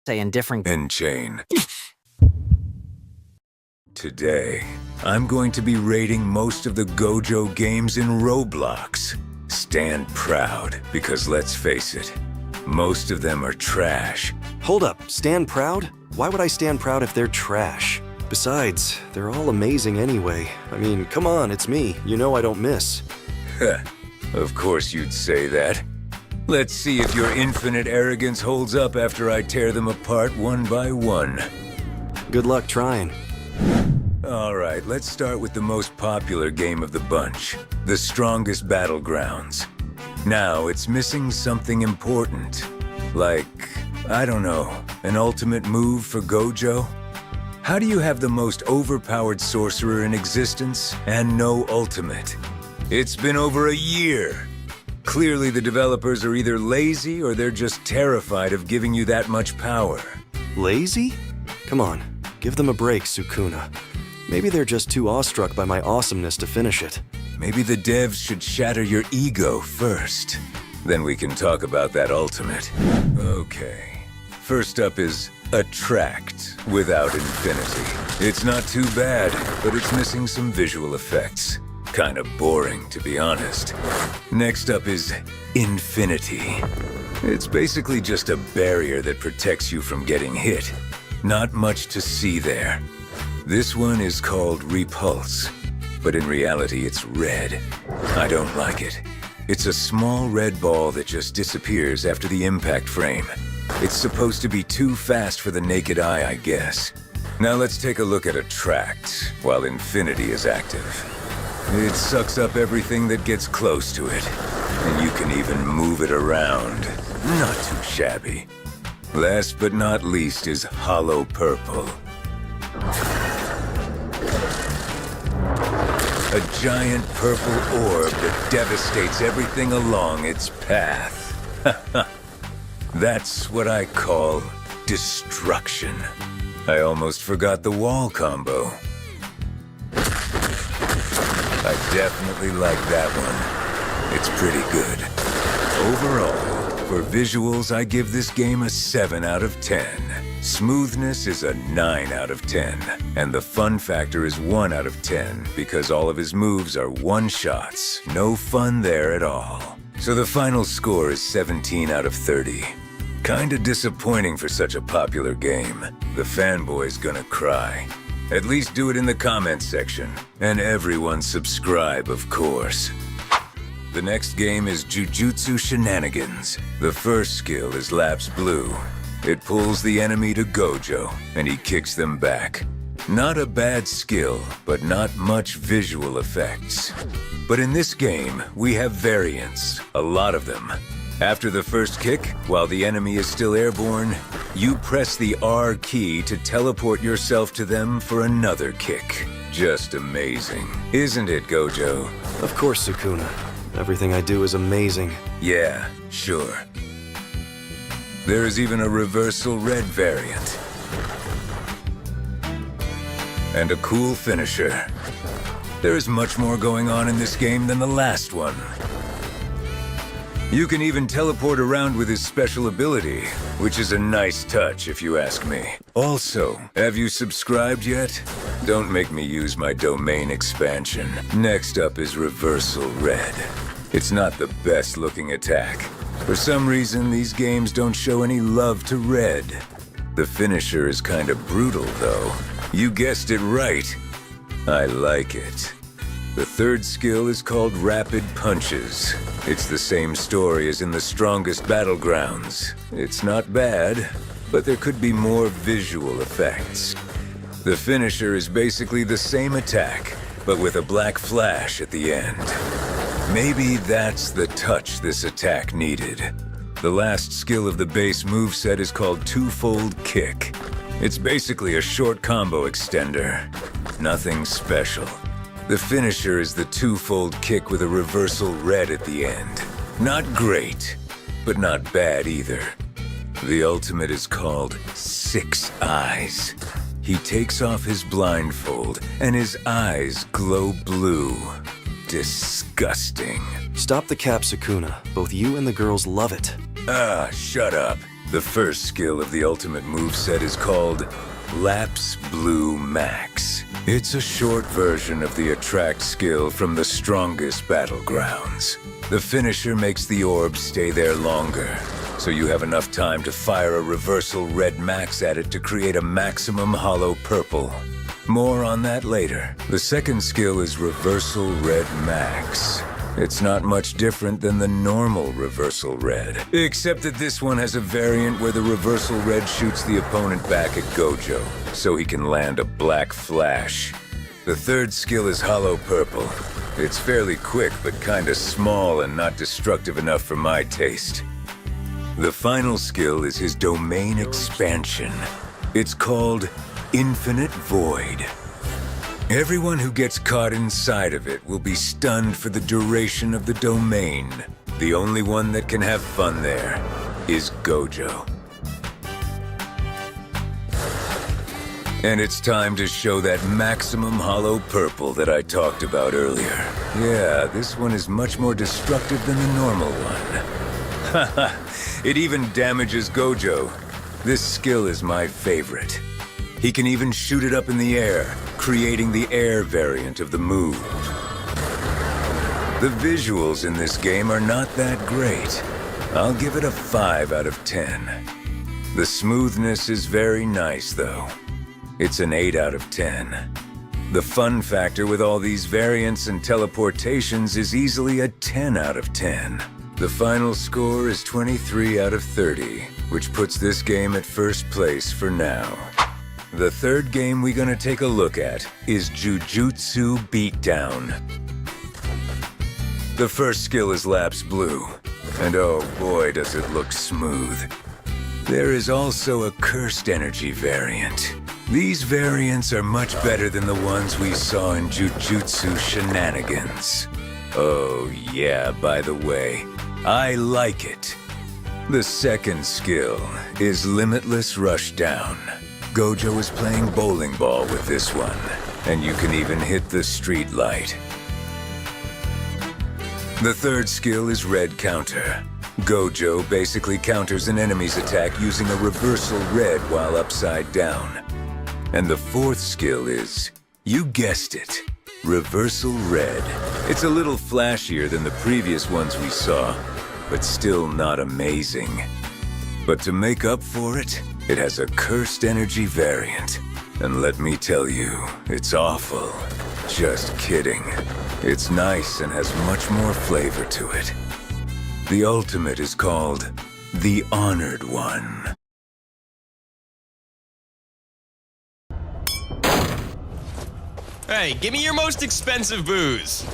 saying different and chain. Today, I'm going to be rating most of the Gojo games in Roblox. Stand proud, because let's face it, most of them are trash. Hold up, stand proud? Why would I stand proud if they're trash? Besides, they're all amazing anyway. I mean, come on, it's me. You know I don't miss. Of course you'd say that. Let's see if your infinite arrogance holds up after I tear them apart one by one. Good luck trying. Alright, let's start with the most popular game of the bunch, the strongest battlegrounds. Now, it's missing something important. Like, I don't know, an ultimate move for Gojo? How do you have the most overpowered sorcerer in existence and no ultimate? It's been over a year. Clearly the developers are either lazy or they're just terrified of giving you that much power. Lazy? Come on, give them a break, Sukuna. Maybe they're just too awestruck by my awesomeness to finish it. Maybe the devs should shatter your ego first. Then we can talk about that ultimate. Okay. First up is Attract without Infinity. It's not too bad, but it's missing some visual effects. Kinda boring, to be honest. Next up is Infinity. It's basically just a barrier that protects you from getting hit. Not much to see there. This one is called Repulse, but in reality it's red. I don't like it. It's a small red ball that just disappears after the impact frame. It's supposed to be too fast for the naked eye, I guess. Now let's take a look at Attract while Infinity is active. It sucks up everything that gets close to it, and you can even move it around. Not too shabby. Last but not least is Hollow Purple. A giant purple orb that devastates everything along its path. That's what I call destruction. I almost forgot the wall combo. I definitely like that one. It's pretty good. Overall, for visuals, I give this game a 7 out of 10. Smoothness is a 9 out of 10, and the fun factor is 1 out of 10 because all of his moves are one-shots. No fun there at all. So the final score is 17 out of 30. Kinda disappointing for such a popular game. The fanboy's gonna cry. At least do it in the comments section. And everyone subscribe, of course. The next game is Jujutsu Shenanigans. The first skill is Lapse Blue. It pulls the enemy to Gojo, and he kicks them back. Not a bad skill, but not much visual effects. But in this game, we have variants, a lot of them. After the first kick, while the enemy is still airborne, you press the R key to teleport yourself to them for another kick. Just amazing. Isn't it, Gojo? Of course, Sukuna. Everything I do is amazing. Yeah, sure. There is even a reversal red variant. And a cool finisher. There is much more going on in this game than the last one. You can even teleport around with his special ability, which is a nice touch if you ask me. Also, have you subscribed yet? Don't make me use my domain expansion. Next up is Reversal Red. It's not the best looking attack. For some reason, these games don't show any love to red. The finisher is kinda brutal though. You guessed it right. I like it. The third skill is called Rapid Punches. It's the same story as in the strongest battlegrounds. It's not bad, but there could be more visual effects. The finisher is basically the same attack, but with a black flash at the end. Maybe that's the touch this attack needed. The last skill of the base moveset is called Twofold Kick. It's basically a short combo extender. Nothing special. The finisher is the twofold kick with a reversal red at the end. Not great, but not bad either. The ultimate is called Six Eyes. He takes off his blindfold, and his eyes glow blue. Disgusting. Stop the cap, Sukuna. Both you and the girls love it. Ah, shut up. The first skill of the ultimate moveset is called Lapse Blue Max. It's a short version of the Attract skill from the strongest battlegrounds. The finisher makes the orb stay there longer, so you have enough time to fire a Reversal Red Max at it to create a maximum hollow purple. More on that later. The second skill is Reversal Red Max. It's not much different than the normal Reversal Red, except that this one has a variant where the Reversal Red shoots the opponent back at Gojo, so he can land a black flash. The third skill is Hollow Purple. It's fairly quick, but kinda small and not destructive enough for my taste. The final skill is his domain expansion. It's called Infinite Void. Everyone who gets caught inside of it will be stunned for the duration of the domain. The only one that can have fun there is Gojo. And it's time to show that maximum hollow purple that I talked about earlier. Yeah, this one is much more destructive than the normal one. Haha, it even damages Gojo. This skill is my favorite. He can even shoot it up in the air, creating the air variant of the move. The visuals in this game are not that great. I'll give it a 5 out of 10. The smoothness is very nice, though. It's an 8 out of 10. The fun factor with all these variants and teleportations is easily a 10 out of 10. The final score is 23 out of 30, which puts this game at first place for now. The third game we're gonna take a look at is Jujutsu Beatdown. The first skill is Lapse Blue, and oh boy does it look smooth. There is also a Cursed Energy variant. These variants are much better than the ones we saw in Jujutsu Shenanigans. Oh yeah, by the way, I like it. The second skill is Limitless Rushdown. Gojo is playing bowling ball with this one, and you can even hit the street light. The third skill is Red Counter. Gojo basically counters an enemy's attack using a reversal red while upside down. And the fourth skill is, you guessed it, Reversal Red. It's a little flashier than the previous ones we saw, but still not amazing. But to make up for it, it has a Cursed Energy variant. And let me tell you, it's awful. Just kidding. It's nice and has much more flavor to it. The ultimate is called the Honored One. Hey, give me your most expensive booze.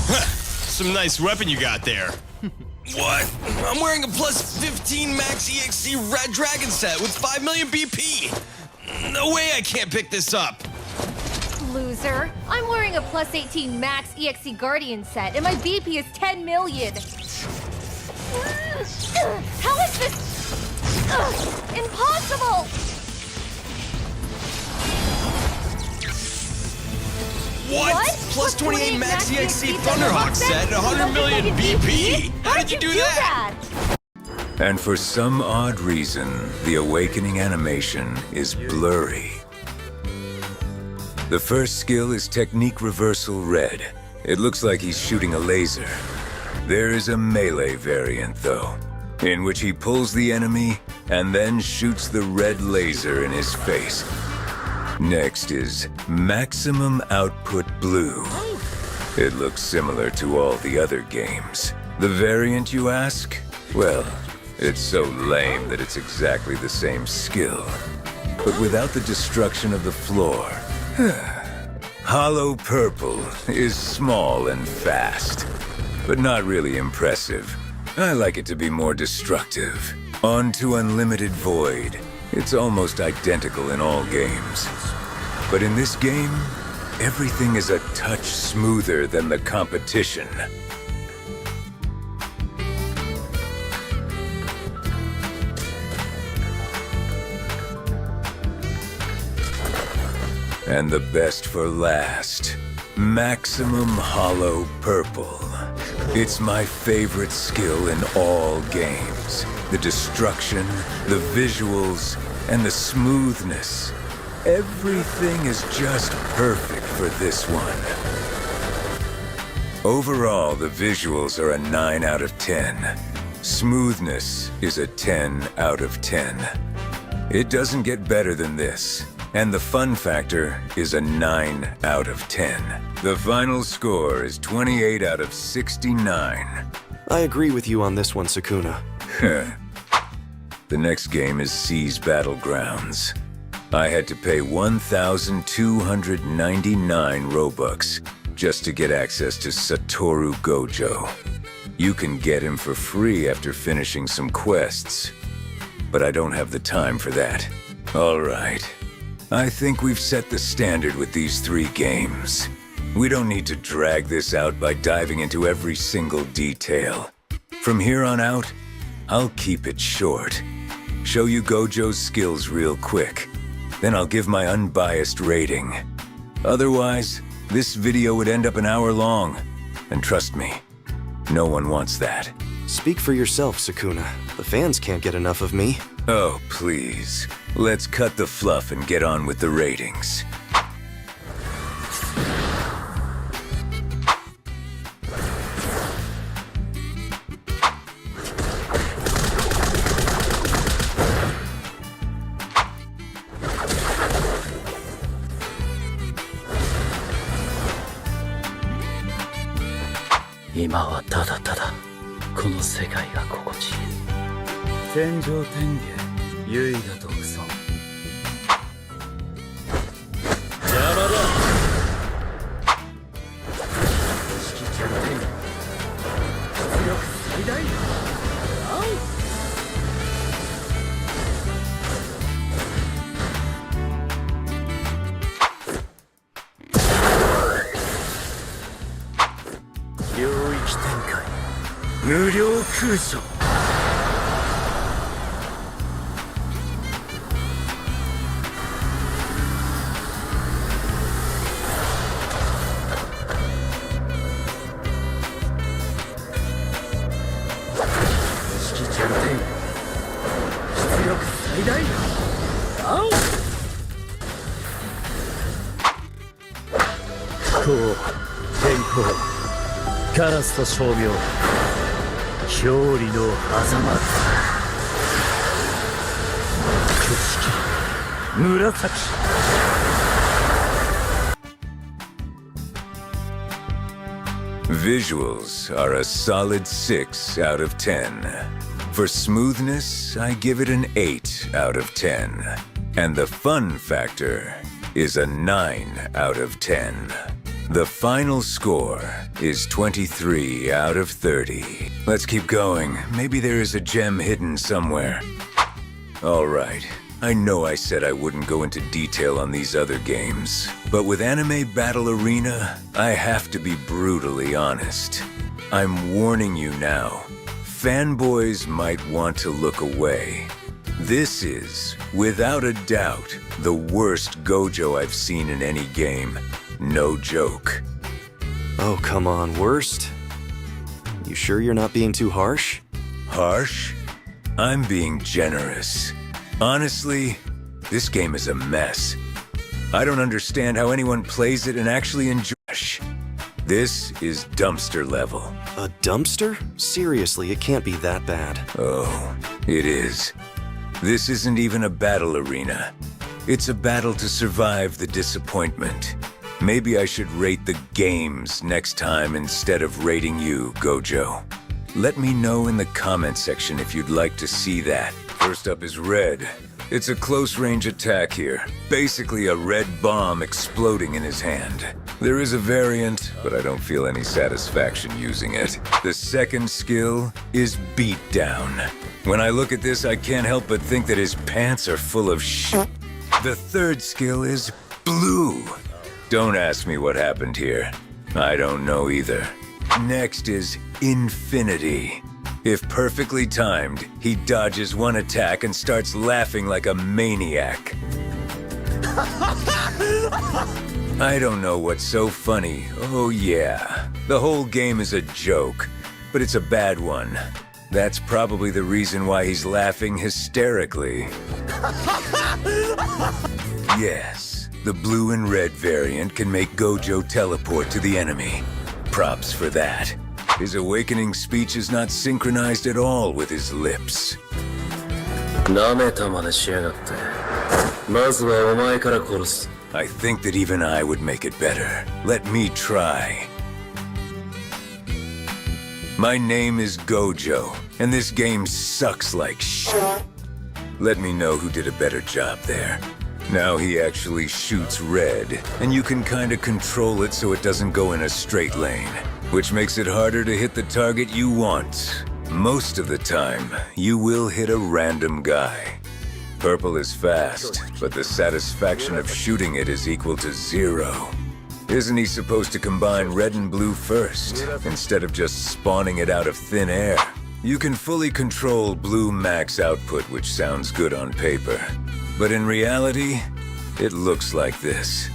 Huh, some nice weapon you got there. What? I'm wearing a plus 15 Max EXC Red Dragon set with 5 million BP. No way I can't pick this up. Loser. I'm wearing a plus 18 Max EXC Guardian set, and my BP is 10 million. How is this impossible? What? Plus 28 Max EXC Thunderhawk set and 100 million BP? How did you do that? And for some odd reason, the awakening animation is blurry. The first skill is Technique Reversal Red. It looks like he's shooting a laser. There is a melee variant, though, in which he pulls the enemy and then shoots the red laser in his face. Next is Maximum Output Blue. It looks similar to all the other games. The variant, you ask? Well, it's so lame that it's exactly the same skill, but without the destruction of the floor. Hollow Purple is small and fast, but not really impressive. I like it to be more destructive. On to Unlimited Void. It's almost identical in all games. But in this game, everything is a touch smoother than the competition. And the best for last, Maximum Hollow Purple. It's my favorite skill in all games. the destruction, the visuals, and the smoothness. Everything is just perfect for this one. Overall, the visuals are a 9 out of 10. Smoothness is a 10 out of 10. It doesn't get better than this. And the fun factor is a 9 out of 10. The final score is 28 out of 69. I agree with you on this one, Sukuna. The next game is Seas Battlegrounds. I had to pay 1,299 Robux just to get access to Satoru Gojo. You can get him for free after finishing some quests, but I don't have the time for that. All right. I think we've set the standard with these 3 games. We don't need to drag this out by diving into every single detail. From here on out, I'll keep it short. Show you Gojo's skills real quick. Then I'll give my unbiased rating. Otherwise, this video would end up an hour long. And trust me, no one wants that. Speak for yourself, Sukuna. The fans can't get enough of me. Oh, please. Let's cut the fluff and get on with the ratings. Visuals are a solid 6 out of 10. For smoothness, I give it an 8 out of 10. And the fun factor is a 9 out of 10. The final score is 23 out of 30. Let's keep going. Maybe there is a gem hidden somewhere. All right. I know I said I wouldn't go into detail on these other games, but with Anime Battle Arena, I have to be brutally honest. I'm warning you now. Fanboys might want to look away. This is, without a doubt, the worst Gojo I've seen in any game. No joke. Oh, come on, worst? You sure you're not being too harsh? Harsh? I'm being generous. Honestly, this game is a mess. I don't understand how anyone plays it and actually enjoys it. This is dumpster level. A dumpster? Seriously, it can't be that bad. Oh, it is. This isn't even a battle arena. It's a battle to survive the disappointment. Maybe I should rate the games next time instead of rating you, Gojo. Let me know in the comment section if you'd like to see that. First up is Red. It's a close-range attack here. Basically a red bomb exploding in his hand. There is a variant, but I don't feel any satisfaction using it. The second skill is Beatdown. When I look at this, I can't help but think that his pants are full of shit. The third skill is Blue. Don't ask me what happened here. I don't know either. Next is Infinity. If perfectly timed, he dodges one attack and starts laughing like a maniac. I don't know what's so funny. Oh yeah, the whole game is a joke, but it's a bad one. That's probably the reason why he's laughing hysterically. Yes, the blue and red variant can make Gojo teleport to the enemy. Props for that. His awakening speech is not synchronized at all with his lips. 舐めた真似しやがって。まずはお前から殺す。 I think that even I would make it better. Let me try. My name is Gojo, and this game sucks like shit. Let me know who did a better job there. Now he actually shoots red, and you can kinda control it so it doesn't go in a straight lane, which makes it harder to hit the target you want. Most of the time, you will hit a random guy. Purple is fast, but the satisfaction of shooting it is equal to 0. Isn't he supposed to combine red and blue first, instead of just spawning it out of thin air? You can fully control blue max output, which sounds good on paper. But in reality, it looks like this.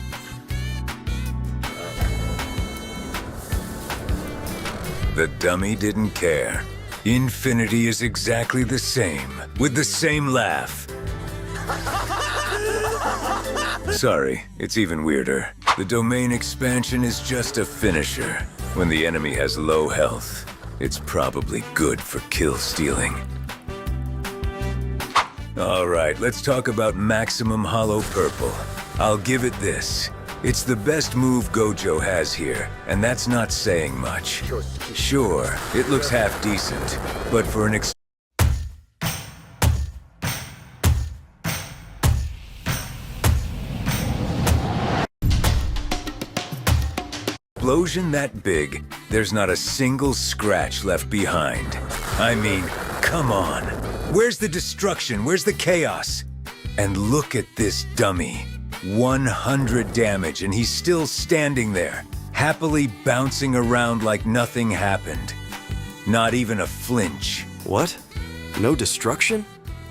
The dummy didn't care. Infinity is exactly the same, with the same laugh. Sorry, it's even weirder. The domain expansion is just a finisher. When the enemy has low health, it's probably good for kill stealing. Alright, let's talk about Maximum Hollow Purple. I'll give it this. It's the best move Gojo has here, and that's not saying much. Sure, it looks half decent, but for an explosion that big, there's not a single scratch left behind. I mean, come on. Where's the destruction? Where's the chaos? And look at this dummy. 100 damage, and he's still standing there, happily bouncing around like nothing happened. Not even a flinch. What? No destruction?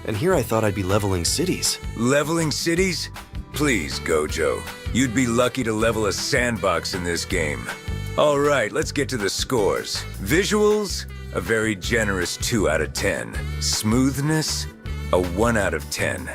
And here I thought I'd be leveling cities. Leveling cities? Please, Gojo. You'd be lucky to level a sandbox in this game. All right, let's get to the scores. Visuals, a very generous 2 out of 10. Smoothness, a 1 out of 10.